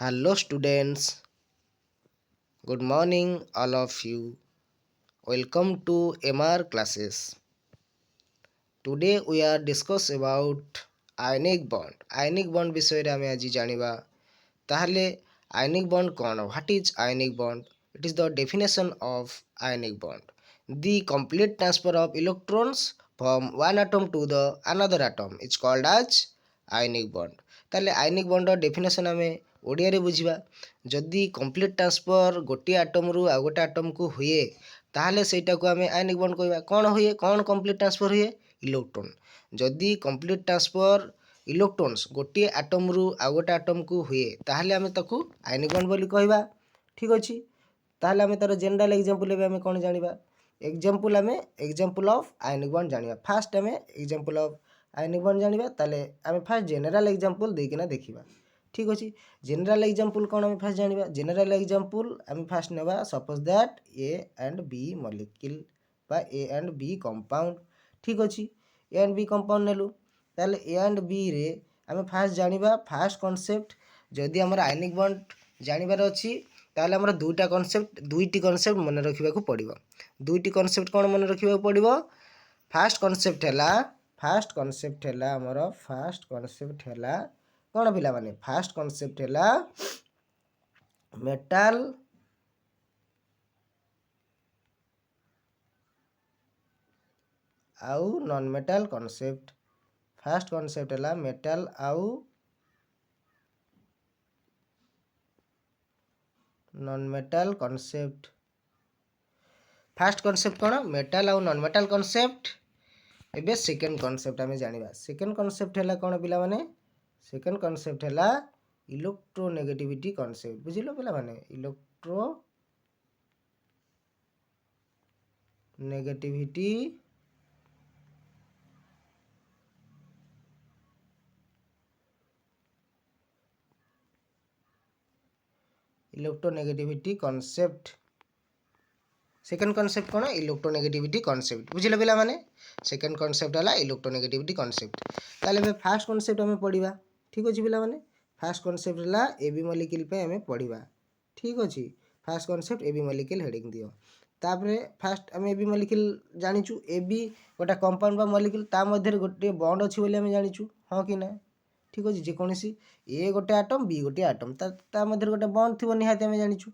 Hello students, good morning all of you. Welcome to MR classes. Today we are discuss about ionic bond. Ionic bond ବିଷୟରେ ଆମେ ଆଜି ଜାଣିବା। ତାହେଲେ ionic bond କ'ଣ? What is ionic bond? It is the definition of ionic bond. The complete transfer of electrons from one atom to the another atom is called as ionic bond. ତାହେଲେ ionic bond definition ଆମେ ଓଡ଼ିଆରେ ବୁଝିବା। ଯଦି complete transfer ଗୋଟିଏ ଆଟମ୍ରୁ ଆଉ ଗୋଟେ ଆଟମ୍କୁ ହୁଏ ତାହେଲେ ସେଇଟାକୁ ଆମେ ଆୟନିକ ବଣ୍ଡ କହିବା। କ'ଣ ହୁଏ? କ'ଣ କମ୍ପ୍ଲିଟ୍ ଟ୍ରାନ୍ସଫର୍ ହୁଏ? ଇଲେକ୍ଟ୍ରନ୍। ଯଦି କମ୍ପ୍ଲିଟ୍ ଟ୍ରାନ୍ସଫର୍ ଇଲେକ୍ଟ୍ରନ୍ସ ଗୋଟିଏ ଆଟମ୍ରୁ ଆଉ ଗୋଟେ ଆଟମ୍କୁ ହୁଏ ତାହେଲେ ଆମେ ତାକୁ ଆୟନିକ ବଣ୍ଡ ବୋଲି କହିବା। ଠିକ୍ ଅଛି। ତାହେଲେ ଆମେ ତାର ଜେନେରାଲ ଏକ୍ଜାମ୍ପଲ୍ ଏବେ ଆମେ କ'ଣ ଜାଣିବା? ଏକ୍ଜାମ୍ପଲ୍ ଅଫ୍ ଆୟନିକ ବଣ୍ଡ ଜାଣିବା। ଫାର୍ଷ୍ଟ ଆମେ ଏକ୍ଜାମ୍ପଲ୍ ଅଫ୍ ଆୟନିକ ବଣ୍ଡ ଜାଣିବା। ତାହେଲେ ଆମେ ଫାର୍ଷ୍ଟ ଜେନେରାଲ ଏକ୍ଜାମ୍ପଲ୍ ଦେଇକିନା ଦେଖିବା। ঠিক ଅଛି। ଜେନେରାଲ ଏକ୍ଜାମ୍ପଲ୍ କ'ଣ ଆମେ ଫାର୍ଷ୍ଟ ଜାଣିବା? ଜେନେରାଲ ଏକ୍ଜାମ୍ପଲ୍ ଆମେ ଫାର୍ଷ୍ଟ ନେବା suppose that A and B molecule ବା ଏ ଆଣ୍ଡ ବି କମ୍ପାଉଣ୍ଡ। ଠିକ୍ ଅଛି। ଏ ଆଣ୍ଡ ବି କମ୍ପାଉଣ୍ଡ ନେଲୁ। ତାହେଲେ ଏ ଆଣ୍ଡ ବିରେ ଆମେ ଫାର୍ଷ୍ଟ ଜାଣିବା ଫାର୍ଷ୍ଟ କନସେପ୍ଟ। ଯଦି ଆମର ଆୟନିକ ବଣ୍ଡ ଜାଣିବାର ଅଛି ତାହେଲେ ଆମର ଦୁଇଟି କନସେପ୍ଟ ମନେ ରଖିବାକୁ ପଡ଼ିବ। ଦୁଇଟି କନସେପ୍ଟ କ'ଣ ମନେ ରଖିବାକୁ ପଡ଼ିବ? ଫାର୍ଷ୍ଟ କନସେପ୍ଟ ହେଲା କ'ଣ ପିଲାମାନେ? ଫାର୍ଷ୍ଟ କନସେପ୍ଟ ହେଲା ମେଟାଲ ଆଉ non metal concept. First concept ହେଲା ମେଟାଲ ଆଉ non metal concept. First concept କ'ଣ? ମେଟାଲ ଆଉ ନନ୍ ମେଟାଲ କନସେପ୍ଟ। ଏବେ ସେକେଣ୍ଡ କନସେପ୍ଟ ଆମେ ଜାଣିବା। ସେକେଣ୍ଡ କନସେପ୍ଟ ହେଲା କ'ଣ ପିଲାମାନେ? ସେକେଣ୍ଡ କନସେପ୍ଟ ହେଲା ଇଲେକ୍ଟ୍ରୋନେଗେଟିଭିଟି କନସେପ୍ଟ। ବୁଝିଲ ପିଲାମାନେ? ଇଲେକ୍ଟ୍ରୋନେଗେଟିଭିଟି କନସେପ୍ଟ। ସେକେଣ୍ଡ କନସେପ୍ଟ କ'ଣ? ଇଲେକ୍ଟ୍ରୋନେଗେଟିଭିଟି କନସେପ୍ଟ। ବୁଝିଲ ପିଲାମାନେ? ସେକେଣ୍ଡ କନସେପ୍ଟ ହେଲା ଇଲେକ୍ଟ୍ରୋନେଗେଟିଭିଟି କନସେପ୍ଟ। ତାହେଲେ ଏବେ ଫାର୍ଷ୍ଟ କନସେପ୍ଟ ଆମେ ପଢ଼ିବା। ଠିକ୍ ଅଛି ପିଲାମାନେ? ଫାର୍ଷ୍ଟ କନସେପ୍ଟ ହେଲା এবି ମଲିକ୍ୟୁଲ୍ ପାଇଁ ଆମେ ପଢ଼ିବା। ଠିକ୍ ଅଛି। ଫାର୍ଷ୍ଟ କନସେପ୍ଟ এবି ମଲିକ୍ୟୁଲ୍ ହେଡ଼ିଂ ଦିଅ। ତାପରେ ଫାର୍ଷ୍ଟ ଆମେ এবି ମଲିକ୍ୟୁଲ୍ ଜାଣିଛୁ। এবି ଗୋଟେ କମ୍ପାଉଣ୍ଡ ବା ମଲିକ୍ୟୁଲ୍, ତା ମଧ୍ୟରେ ଗୋଟିଏ ବଣ୍ଡ ଅଛି ବୋଲି ଆମେ ଜାଣିଛୁ। ହଁ କି ନା? ଠିକ୍ ଅଛି। ଯେକୌଣସି ଏ ଗୋଟେ ଆଟମ୍ ବି ଗୋଟେ ଆଟମ୍, ତା ମଧ୍ୟରେ ଗୋଟେ ବଣ୍ଡ ଥିବ ନିହାତି ଆମେ ଜାଣିଛୁ।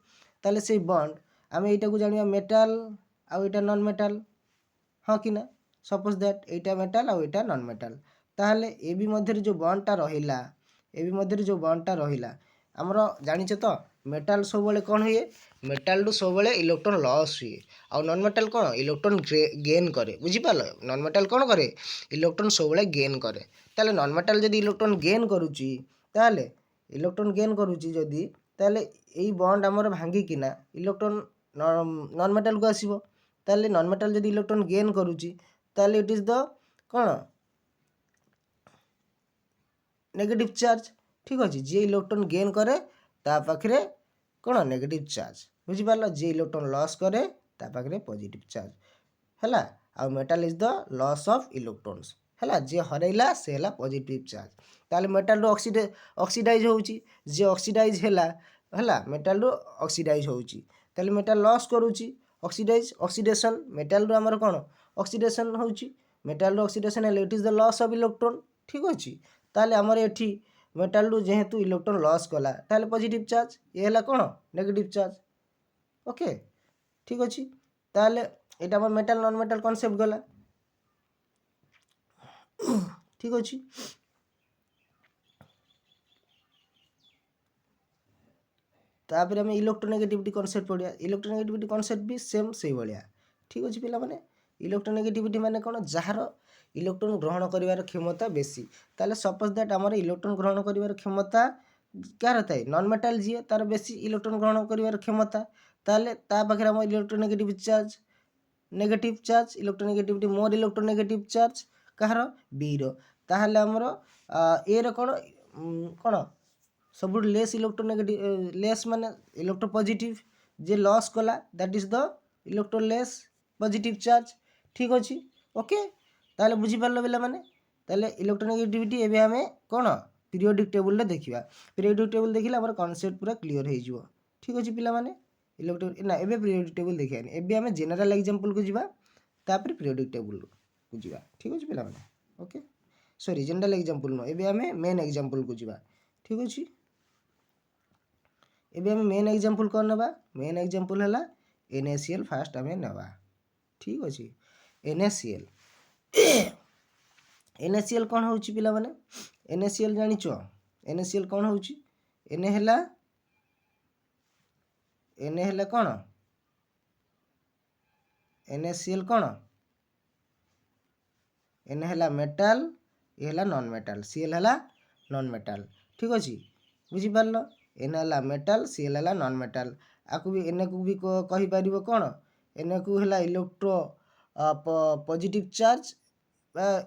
ତାହେଲେ ସେଇ ବଣ୍ଡ ଆମେ ଏଇଟାକୁ ଜାଣିବା ମେଟାଲ ଆଉ ଏଇଟା ନନ୍ ମେଟାଲ। ହଁ କି ନା? ସପୋଜ୍ ଦ୍ୟାଟ୍ ଏଇଟା ମେଟାଲ ଆଉ ଏଇଟା ନନ୍ ମେଟାଲ। ତାହେଲେ এবି ମଧ୍ୟରେ ଯେଉଁ ବଣ୍ଡଟା ରହିଲା, ଆମର ଜାଣିଛ ତ ମେଟାଲ ସବୁବେଳେ କ'ଣ ହୁଏ? ମେଟାଲରୁ ସବୁବେଳେ ଇଲେକ୍ଟ୍ରନ୍ ଲସ୍ ହୁଏ। ଆଉ ନନ୍ ମେଟାଲ କ'ଣ? ଇଲେକ୍ଟ୍ରନ୍ ଗେନ୍ କରେ। ବୁଝିପାରିଲ? ନନ୍ ମେଟାଲ କ'ଣ କରେ? ଇଲେକ୍ଟ୍ରନ୍ ସବୁବେଳେ ଗେନ୍ କରେ। ତାହେଲେ ନନ୍ ମେଟାଲ ଯଦି ଇଲେକ୍ଟ୍ରନ୍ ଗେନ୍ କରୁଛି ତାହେଲେ ଏଇ ବଣ୍ଡ ଆମର ଭାଙ୍ଗିକିନା ଇଲେକ୍ଟ୍ରନ୍ ନନ୍ ମେଟାଲକୁ ଆସିବ। ତାହେଲେ ନନ୍ ମେଟାଲ ଯଦି ଇଲେକ୍ଟ୍ରନ୍ ଗେନ୍ କରୁଛି ତାହେଲେ ଇଟ୍ ଇଜ୍ ଦ କ'ଣ? Negative charge. ଠିକ୍ ଅଛି। ଯିଏ ଇଲେକ୍ଟ୍ରନ୍ ଗେନ୍ କରେ ତା ପାଖରେ କ'ଣ? Negative charge. ବୁଝିପାରିଲ? ଯିଏ ଇଲେକ୍ଟ୍ରନ୍ ଲସ୍ କରେ ତା ପାଖରେ ପଜିଟିଭ୍ ଚାର୍ଜ। ହେଲା? ଆଉ metal is the loss of electrons. ହେଲା? ଯିଏ ହରେଇଲା ସେ ହେଲା ପଜିଟିଭ୍ ଚାର୍ଜ। ତାହେଲେ ମେଟାଲରୁ ଅକ୍ସିଡାଇଜ୍ ହେଉଛି। ଯିଏ ଅକ୍ସିଡାଇଜ୍ ହେଲା ମେଟାଲରୁ ଅକ୍ସିଡାଇଜ୍ ହେଉଛି। ତାହେଲେ ମେଟାଲ ଲସ୍ କରୁଛି। ଅକ୍ସିଡେସନ୍ ମେଟାଲରୁ ଆମର କ'ଣ? ଅକ୍ସିଡେସନ୍ ହେଉଛି। ମେଟାଲରୁ ଅକ୍ସିଡେସନ୍ ହେଲେ it is the loss of electron. ଠିକ୍ ଅଛି। ତାହେଲେ ଆମର ଏଠି ମେଟାଲରୁ ଯେହେତୁ ଇଲେକ୍ଟ୍ରନ୍ ଲସ୍ କଲା ତାହେଲେ ପଜିଟିଭ୍ ଚାର୍ଜ। ଏ ହେଲା କ'ଣ? Negative charge. ଓକେ। ଠିକ୍ ଅଛି। ତାହେଲେ ଏଇଟା ଆମର ମେଟାଲ ନନ୍ ମେଟାଲ କନସେପ୍ଟ ଗଲା। ଠିକ୍ ଅଛି। ତାପରେ ଆମେ ଇଲେକ୍ଟ୍ରୋନେଗେଟିଭିଟି କନସେପ୍ଟ ପଢ଼ିବା। ଇଲେକ୍ଟ୍ରୋନେଗେଟିଭିଟି କନସେପ୍ଟ ବି ସେମ୍ ସେଇଭଳିଆ। ଠିକ୍ ଅଛି ପିଲାମାନେ? ଇଲେକ୍ଟ୍ରୋନେଗେଟିଭିଟି ମାନେ କ'ଣ? ଯାହାର ଇଲେକ୍ଟ୍ରନ୍ ଗ୍ରହଣ କରିବାର କ୍ଷମତା ବେଶୀ। ତାହେଲେ ସପୋଜ୍ ଦ୍ୟାଟ୍ ଆମର ଇଲେକ୍ଟ୍ରନ୍ ଗ୍ରହଣ କରିବାର କ୍ଷମତା କାହାର ଥାଏ? ନନ୍ ମେଟାଲ ଯିଏ ତାର ବେଶୀ ଇଲେକ୍ଟ୍ରନ୍ ଗ୍ରହଣ କରିବାର କ୍ଷମତା, ତାହେଲେ ତା ପାଖରେ ଆମର electronegative charge negative charge. Electronegativity more electronegative charge କାହାର? ବିର। ତାହେଲେ ଆମର ଏର କ'ଣ ସବୁଠୁ ଲେସ୍ ଲେସ୍ ମାନେ ଇଲେକ୍ଟ୍ରୋ ପଜିଟିଭ୍। ଯିଏ ଲସ୍ କଲା that is the electro less positive charge. ଠିକ୍ ଅଛି। ଓକେ। ତାହେଲେ ବୁଝିପାରିଲ ପିଲାମାନେ? ତାହେଲେ ଇଲେକ୍ଟ୍ରୋନେଗେଟିଭିଟି ଏବେ ଆମେ କ'ଣ पीरियोडिक टेबुल देखा पीरियोडिक टेबुल देखिले आम कनसेप्ट पूरा क्लीयर हो ठीक अच्छे पे इलेक्ट्रोन ना एबे पीरियोडिक टेबुल देखानी एबे आम जेनेराल एग्जांपल को जीवा तापर पीरियोडिक टेबुल को जीवा ठीक अच्छे पे ओके सॉरी जेनेराल एग्जांपल नो एबे आम मेन एग्जांपल को जीवा ठीक अच्छे एबे आम मेन एग्जांपल कौन नवा मेन एग्जांपल है NaCl फास्ट आम नवा ठीक अच्छे NaCl NaCl कौन हो पिला माने NaCl जानिच NaCl कौन हो Na कौन NaCl कौन Na है मेटाल ये है नॉन मेटाल Cl है नॉन मेटाल ठीक अच्छे बुझीपार Na है मेटाल Cl है नॉन मेटाल आपको भी Na को भी कहीपर कौन Na को है electro positive charge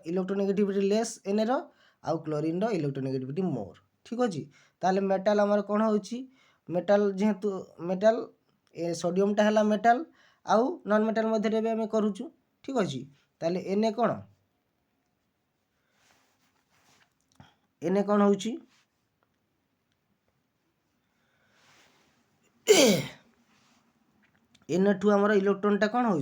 electronegativity less Na रो आउ क्लोरीन रो इलेक्ट्रोनेगेटिविटी मोर ठीक अच्छे ताले मेटाल आमर कौन हो मेटाल जेहेतु मेटाल सोडियम टा है मेटाल आउ नॉन मेटाल मध्य आम करूँ ठीक अच्छे ताले Na कौन Na कौन हो Na ठू आमर इलेक्ट्रोन टा कौन हो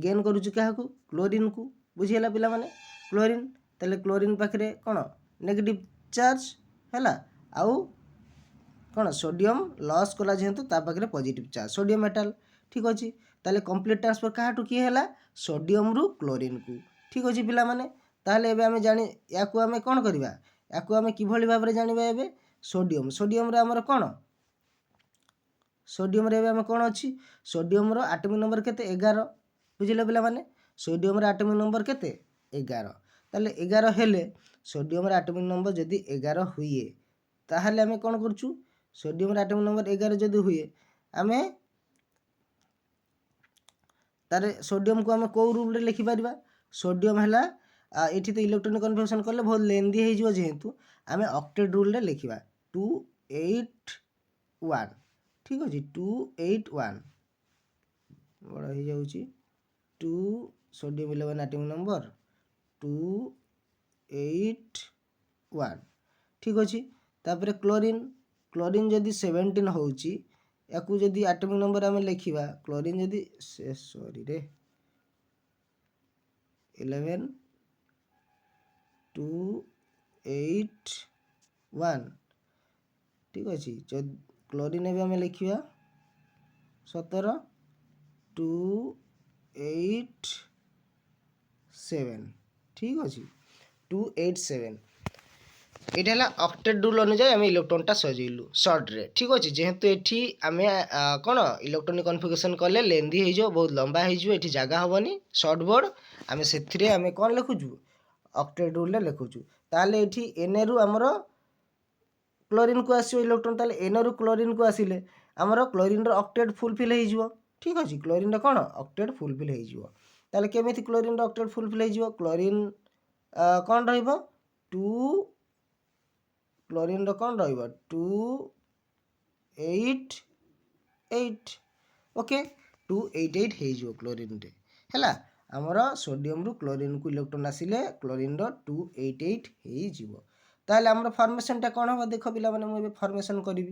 गेन करुच्ची क्या क्लोरीन को बुझीगला पिला माने क्लोरीन ताले क्लोरीन पाखे कौन नेगेटिव चार्ज है आउ कौन सोडियम लॉस कला जेहेतु पाखे पॉजिटिव चार्ज सोडियम मेटाल ठीक अच्छे ताले कंप्लीट ट्रांसफर क्या किए है सोडियम रु क्लोरीन को ठीक अच्छे पिला माने ताले एबे आमे जानी याकू आमे कौन करबा याकू आमे किभली भाव में जानिबा एबे सोडियम सोडियम रे हमर कौन सोडियम रे आम कौन अच्छी सोडियम रो एटॉमिक नंबर केते 11 बुझिले पिला माने सोडियम रो एटॉमिक नंबर केते 11 ताले 11 हेले सोडियम रो एटॉमिक नंबर जदी 11 हुए ताहले आमे कौन करछु सोडियम रो एटॉमिक नंबर 11 जदी हुए आमे तारे सोडियम को आमे को रूल रे लिखि परबा सोडियम हैला एठी तो इलेक्ट्रॉनिक कन्फर्मेशन करले बहुत लेंदी हे जिवो जेहेतु आमे ऑक्टेट रूल रे लिखिबा 281 ठीक अच्छे 281 बड़ा हो जाऊँगी 2 सोडियम 11 एटॉमिक नंबर 281 ठीक अच्छे तापर क्लोरीन क्लोरीन जदि 17 होची याकू जदि एटॉमिक नंबर आम लिखा क्लोरीन जदि सॉरी रे 11 281 ठीक अच्छे क्लोरीन भी आम लिखा 17 287 ठीक अच्छे 287 এটা হল অক্টেট রুল অনুযায়ী আমি ইলেকট্রনটা সজাইলু সর্টরে ঠিক আছে যেহেতু এটি আমি কোণ ইলেকট্রনিক কনফিগরেশন কলে লেন্দি হয়ে যাব বহুত লম্বা হয়ে যাব এটি জায়গা হবনি সর্ট বোর্ড আমি সেথিরে আমি কোণ লিখুছু অক্টেট রুলে লিখুছু তাহলে এটি Na রু আমার ক্লোরিন को आसो इलेक्ट्रॉन ताले Na रु क्लोरीन को आसिले आमर क्लोरीन रो ऑक्टेट फुलफिल हो जिवो ठीक अच्छे क्लोरीन रो कोण ऑक्टेट फुलफिल हो जिवो ताले केमिति क्लोरीन रो ऑक्टेट फुलफिल हो जिवो क्लोरीन कोण रहइबो 2 क्लोरीन रो कोण रहइबो 288 ओके 288 हो जिवो क्लोरीन रे हैला आमर सोडियम रु क्लोरीन को इलेक्ट्रॉन आसिले क्लोरीन रो 288 हो जिवो ताहले आमर फॉर्मेशन टा कौन हम देख पिला माने मुझे फॉर्मेशन करी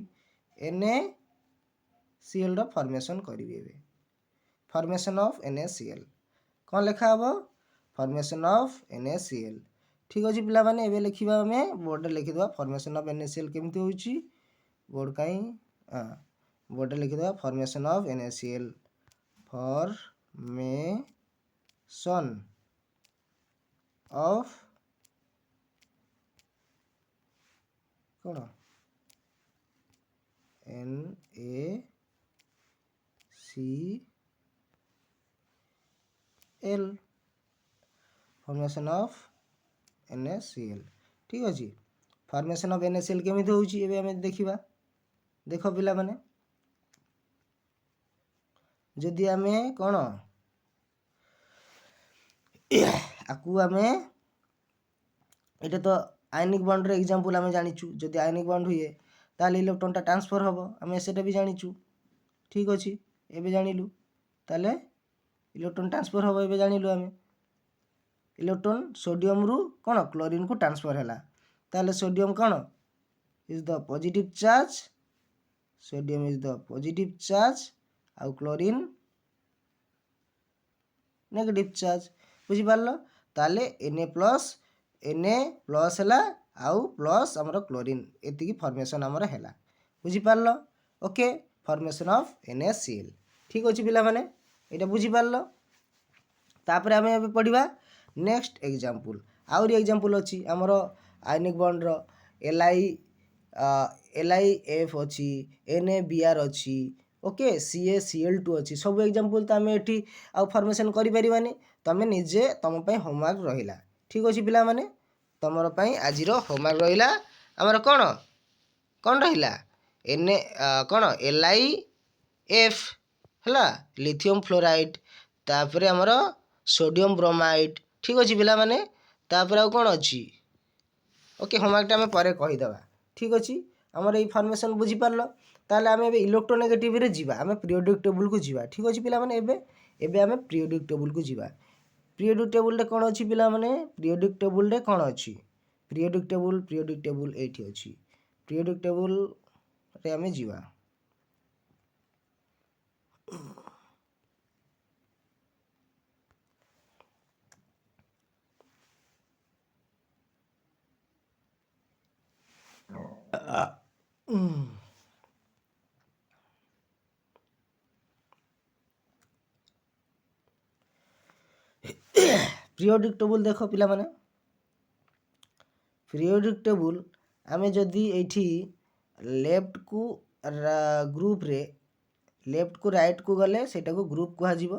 NaCl रो फॉर्मेशन करी फॉर्मेशन ऑफ NaCl कौन लिखा हम फॉर्मेशन ऑफ NaCl ठीक अच्छे पिला माने एबे लिखिबा हमें बोर्ड लिखिदवा फॉर्मेशन ऑफ NaCl केमती होची बोर्ड काई बोर्ड लिखिदवा formation of NaCl formation of कौन NaCl फॉर्मेशन ऑफ NaCl ठीक अच्छे फॉर्मेशन ऑफ NaCl केमिति होची एबे हमें देखिबा देख पिला माने जदि आमे कौन आकू आमे एटा तो आयनिक बॉन्ड रे एग्जांपल आमे जानिचु जदि आयनिक बॉन्ड हुए ताले इलेक्ट्रॉन टा ट्रांसफर हबो आमे सेटा भी जानिचु ठीक अच्छे एबे जानिलु ताले इलेक्ट्रॉन ट्रांसफर हबो एबे जानिलु आमे इलेक्ट्रॉन सोडियम रु कौन क्लोरीन को ट्रांसफर हैला ताले सोडियम कौन is the positive charge, sodium is the positive charge ଆଉ chlorine negative charge। ବୁଝିପାରିଲ? ତାହେଲେ Na ପ୍ଲସ୍ ହେଲା ଆଉ ପ୍ଲସ୍ ଆମର କ୍ଲୋରିନ୍, ଏତିକି ଫର୍ମେସନ୍ ଆମର ହେଲା। ବୁଝିପାରିଲ? Okay, formation of NaCl। ଠିକ୍ ଅଛି ପିଲାମାନେ, ଏଇଟା ବୁଝିପାରିଲ? ତାପରେ ଆମେ ଏବେ ପଢ଼ିବା ନେକ୍ସଟ ଏକ୍ଜାମ୍ପଲ୍। ଆହୁରି ଏକ୍ଜାମ୍ପଲ୍ ଅଛି ଆମର ଆୟନିକ ବଣ୍ଡର LiF ଅଛି, NaBr ଅଛି, ଓକେ, CaCl2 ଅଛି। ସବୁ ଏକ୍ଜାମ୍ପଲ୍ ତ ଆମେ ଏଠି ଆଉ ଫର୍ମେସନ୍ କରିପାରିବାନି, ତମେ ନିଜେ ତମ ପାଇଁ ହୋମୱାର୍କ ରହିଲା। ଠିକ୍ ଅଛି ପିଲାମାନେ, ତମର ପାଇଁ ଆଜିର ହୋମୱାର୍କ ରହିଲା ଆମର କ'ଣ ରହିଲା କ'ଣ LiF ହେଲା, ଲିଥିୟମ୍ ଫ୍ଲୋରାଇଡ୍, ତାପରେ ଆମର ସୋଡ଼ିୟମ୍ ବ୍ରୋମାଇଡ୍। ଠିକ୍ ଅଛି ପିଲାମାନେ, ତାପରେ ଆଉ କ'ଣ ଅଛି? ଓକେ, ହୋମୱାର୍କଟା ଆମେ ପରେ କହିଦେବା। ଠିକ୍ ଅଛି, ଆମର ଏଇ ଫର୍ମେସନ୍ ବୁଝିପାରିଲ? ତାହେଲେ ଆମେ ଏବେ ଇଲେକ୍ଟ୍ରୋନେଗେଟିଭରେ ଯିବା, ଆମେ ପିରିୟଡ଼ିକ୍ ଟେବୁଲକୁ ଯିବା। ଠିକ୍ ଅଛି ପିଲାମାନେ, ଏବେ ଆମେ ପିରିୟଡ଼ିକ୍ ଟେବୁଲକୁ ଯିବା। ପିରିୟଡ଼ିକ୍ ଟେବୁଲରେ କ'ଣ ଅଛି ପିଲାମାନେ? ପିରିୟଡ଼ିକ୍ ଟେବୁଲରେ କ'ଣ ଅଛି? ପିରିୟଡ଼ିକ୍ ଟେବୁଲ ଏଇଠି ଅଛି। ପିରିୟଡ଼ିକ୍ ଟେବୁଲରେ ଆମେ ଯିବା। ପିରିୟଡ଼ିକ୍ ଟେବୁଲ ଦେଖ ପିଲାମାନେ, ପିରିୟଡ଼ିକ୍ ଟେବୁଲ ଆମେ ଯଦି ଏଇଠି ଲେଫ୍ଟକୁ ଗ୍ରୁପରେ ଲେଫ୍ଟକୁ ରାଇଟ୍କୁ ଗଲେ ସେଇଟାକୁ ଗ୍ରୁପ୍ କୁହାଯିବ,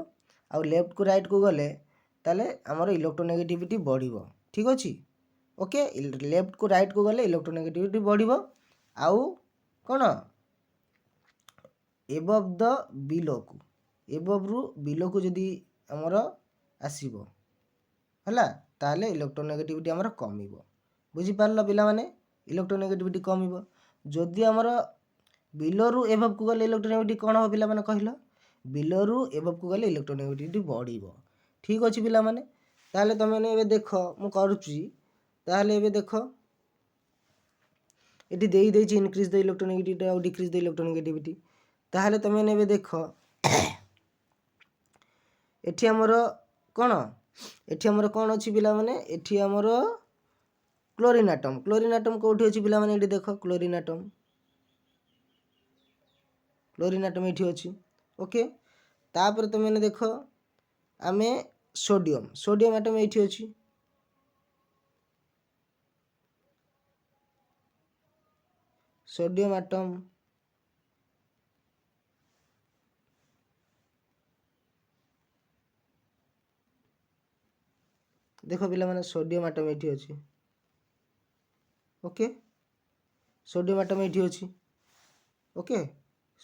ଆଉ ଲେଫ୍ଟକୁ ରାଇଟ୍କୁ ଗଲେ ତାହେଲେ ଆମର ଇଲେକ୍ଟ୍ରୋନେଗେଟିଭିଟି ବଢ଼ିବ। ଠିକ୍ ଅଛି, ଓକେ, ଲେଫ୍ଟକୁ ରାଇଟ୍କୁ ଗଲେ ଇଲେକ୍ଟ୍ରୋନେଗେଟିଭିଟି ବଢ଼ିବ। ଆଉ କ'ଣ ଏବଭ୍ ଦ ବିଲୋକୁ, ଏବଭ୍ରୁ ବିଲୋକୁ ଯଦି ଆମର ଆସିବ ହେଲା, ତାହେଲେ ଇଲେକ୍ଟ୍ରୋନେଗେଟିଭିଟି ଆମର କମିବ। ବୁଝିପାରିଲ ପିଲାମାନେ? ଇଲେକ୍ଟ୍ରୋନେଗେଟିଭିଟି କମିବ। ଯଦି ଆମର ବିଲୋରୁ ଏବଭ୍କୁ ଗଲେ ଇଲେକ୍ଟ୍ରୋନେଗେଟିଭିଟି କ'ଣ ହେବ ପିଲାମାନେ କହିଲ? ବିଲୋରୁ ଏବଭ୍କୁ ଗଲେ ଇଲେକ୍ଟ୍ରୋନେଗେଟିଭିଟି ବଢ଼ିବ। ଠିକ୍ ଅଛି ପିଲାମାନେ, ତାହେଲେ ତୁମେମାନେ ଏବେ ଦେଖ, ମୁଁ କରୁଛି, ତାହେଲେ ଏବେ ଦେଖ ଏଠି ଦେଇଛି ଇନକ୍ରିଜ୍ ଦ ଇଲେକ୍ଟ୍ରୋନେଗେଟିଭିଟି ଆଉ ଡିକ୍ରିଜ୍ ଦ ଇଲେକ୍ଟ୍ରୋନେଗେଟିଭିଟି। ତାହେଲେ ତୁମେମାନେ ଏବେ ଦେଖ ଏଠି ଆମର କ'ଣ ଅଛି ପିଲାମାନେ? ଏଠି ଆମର କ୍ଲୋରିନ୍ ଆଟମ୍। କ୍ଲୋରିନ୍ ଆଟମ୍ କେଉଁଠି ଅଛି ପିଲାମାନେ? ଏଠି ଦେଖ କ୍ଲୋରିନ୍ ଆଟମ୍ ଏଠି ଅଛି। ଓକେ, ତାପରେ ତୁମେମାନେ ଦେଖ ଆମେ ସୋଡ଼ିୟମ୍ ଆଟମ୍ ଏଇଠି ଅଛି। ସୋଡ଼ିୟମ୍ ଆଟମ୍ ଦେଖ ପିଲାମାନେ, ସୋଡ଼ିୟମ୍ ଆଟମ୍ ଏଇଠି ଅଛି। ଓକେ, ସୋଡ଼ିୟମ୍ ଆଟମ୍ ଏଇଠି ଅଛି। ଓକେ,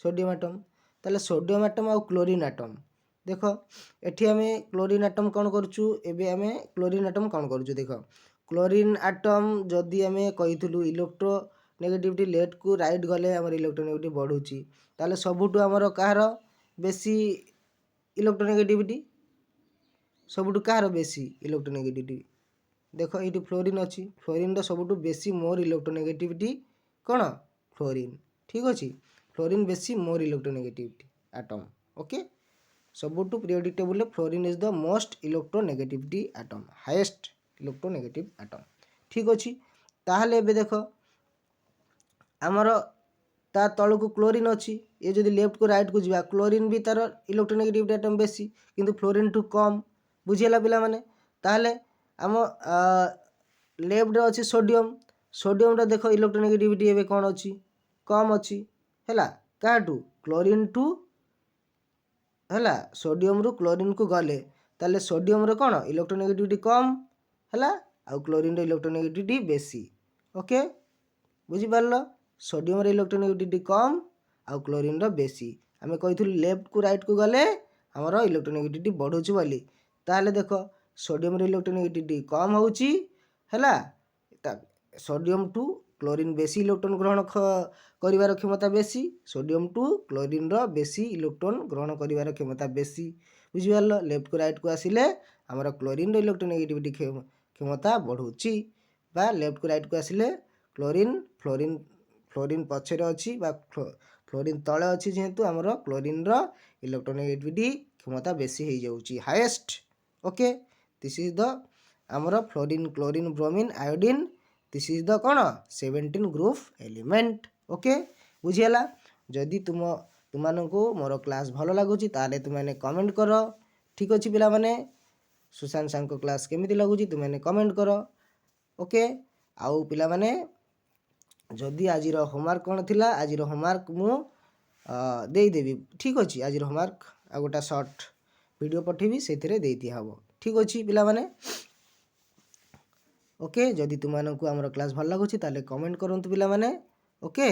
ସୋଡ଼ିୟମ୍ ଆଟମ୍, ତାହେଲେ ସୋଡ଼ିୟମ୍ ଆଟମ୍ ଆଉ କ୍ଲୋରିନ୍ ଆଟମ୍ ଦେଖ, ଏଠି ଆମେ କ୍ଲୋରିନ୍ ଆଟମ୍ କ'ଣ କରୁଛୁ? ଏବେ ଆମେ କ୍ଲୋରିନ୍ ଆଟମ୍ କ'ଣ କରୁଛୁ ଦେଖ। କ୍ଲୋରିନ୍ ଆଟମ୍ ଯଦି ଆମେ କହିଥିଲୁ ଇଲେକ୍ଟ୍ରୋନେଗେଟିଭିଟି ଲେଫ୍ଟକୁ ରାଇଟ୍ ଗଲେ ଆମର ଇଲେକ୍ଟ୍ରୋନେଗେଟିଭ୍ ବଢ଼ୁଛି, ତାହେଲେ ସବୁଠୁ ଆମର କାହାର ବେଶୀ ଇଲେକ୍ଟ୍ରୋନେଗେଟିଭିଟି? ସବୁଠୁ କାହାର ବେଶୀ ଇଲେକ୍ଟ୍ରୋନେଗେଟିଭିଟି? ଦେଖ ଏଇଠି ଫ୍ଲୋରିନ୍ ଅଛି, ଫ୍ଲୋରିନ୍ର ସବୁଠୁ ବେଶୀ ମୋର୍ ଇଲେକ୍ଟ୍ରୋନେଗେଟିଭିଟି କ'ଣ? ଫ୍ଲୋରିନ୍। ଠିକ୍ ଅଛି, ଫ୍ଲୋରିନ୍ ବେଶୀ ମୋର୍ ଇଲେକ୍ଟ୍ରୋନେଗେଟିଭିଟି ଆଟମ୍। ଓକେ, ସବୁଠୁ ପିରିୟଡ଼ିକ୍ ଟେବୁଲରେ fluorine is the most electronegativity atom, highest electronegative atom. ଠିକ୍ ଅଛି, ତାହେଲେ ଏବେ ଦେଖ ଆମର ତା ତଳକୁ କ୍ଲୋରିନ୍ ଅଛି। ଏ ଯଦି ଲେଫ୍ଟକୁ ରାଇଟ୍କୁ ଯିବା, କ୍ଲୋରିନ୍ ବି ତାର ଇଲେକ୍ଟ୍ରୋନେଗେଟିଭିଟି ଆଟମ୍ ବେଶୀ, କିନ୍ତୁ ଫ୍ଲୋରିନ୍ଠୁ କମ୍। ବୁଝିହେଲା ପିଲାମାନେ? ତାହେଲେ ଆମ ଲେଫ୍ଟରେ ଅଛି ସୋଡ଼ିୟମ୍ର ଦେଖ ଇଲେକ୍ଟ୍ରୋନେଗେଟିଭିଟି ଏବେ କ'ଣ ଅଛି? କମ୍ ଅଛି ହେଲା, କାହାଠୁ? କ୍ଲୋରିନ୍ଠୁ ହେଲା। ସୋଡ଼ିୟମ୍ରୁ କ୍ଲୋରିନ୍କୁ ଗଲେ ତାହେଲେ ସୋଡ଼ିୟମ୍ର କ'ଣ ଇଲେକ୍ଟ୍ରୋନେଗେଟିଭିଟି କମ୍ ହେଲା, ଆଉ କ୍ଲୋରିନ୍ର ଇଲେକ୍ଟ୍ରୋନେଗେଟିଭିଟି ବେଶୀ। ଓକେ, ବୁଝିପାରିଲ? ସୋଡ଼ିୟମ୍ର ଇଲେକ୍ଟ୍ରୋନେଗେଟିଭିଟି କମ୍ ଆଉ କ୍ଲୋରିନ୍ର ବେଶୀ। ଆମେ କହିଥିଲୁ ଲେଫ୍ଟକୁ ରାଇଟ୍କୁ ଗଲେ ଆମର ଇଲେକ୍ଟ୍ରୋନେଗେଟିଭିଟି ବଢ଼ୁଛି ବୋଲି। ତାହେଲେ ଦେଖ ସୋଡ଼ିୟମ୍ର ଇଲେକ୍ଟ୍ରୋନେଗେଟିଭିଟି କମ୍ ହେଉଛି ହେଲା, ସୋଡ଼ିୟମ୍ଠୁ କ୍ଲୋରିନ୍ ବେଶୀ ଇଲେକ୍ଟ୍ରନ୍ ଗ୍ରହଣ କରିବାର କ୍ଷମତା ବେଶୀ, ସୋଡ଼ିୟମ୍ଠୁ କ୍ଲୋରିନ୍ର ବେଶୀ ଇଲେକ୍ଟ୍ରନ୍ ଗ୍ରହଣ କରିବାର କ୍ଷମତା ବେଶୀ। ବୁଝିପାରିଲ? ଲେଫ୍ଟକୁ ରାଇଟ୍କୁ ଆସିଲେ ଆମର କ୍ଲୋରିନ୍ର ଇଲେକ୍ଟ୍ରୋନେଗେଟିଭିଟି କ୍ଷମତା ବଢ଼ୁଛି, ବା ଲେଫ୍ଟକୁ ରାଇଟ୍କୁ ଆସିଲେ ଫ୍ଲୋରିନ୍ फ्लोरीन पछरे अच्छी फ्लोरीन तले अच्छी जेहेतु आमर क्लोरीन इलेक्ट्रोनेगेटिविटी क्षमता बेसी हो जाऊँगी highest okay this is the आमर fluorine chlorine bromine iodine this is the कौन 17 ग्रुप एलिमेंट ओके बुझीगला जदि तुमको मोर क्लास भल लगुच ताले तुमने कमेंट कर ठीक अच्छे पिला माने सुशांत सार को क्लास केमी लगुच तुमने कमेंट कर ओके आउ पिला माने जदि आज होमवर्क कौन थिला आज होमवर्क मु देदेवी ठीक अच्छे आज होमवर्क आ गोटा सर्ट वीडियो पठेबी से दे दिहब ठीक अच्छे पिला माने ओके जदि तुमको आमर क्लास भल लगुच ताले कमेंट करूँ पिला माने ओके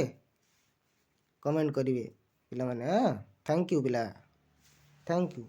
कमेंट करेंगे पिला माने थैंक यू पिला थैंक यू।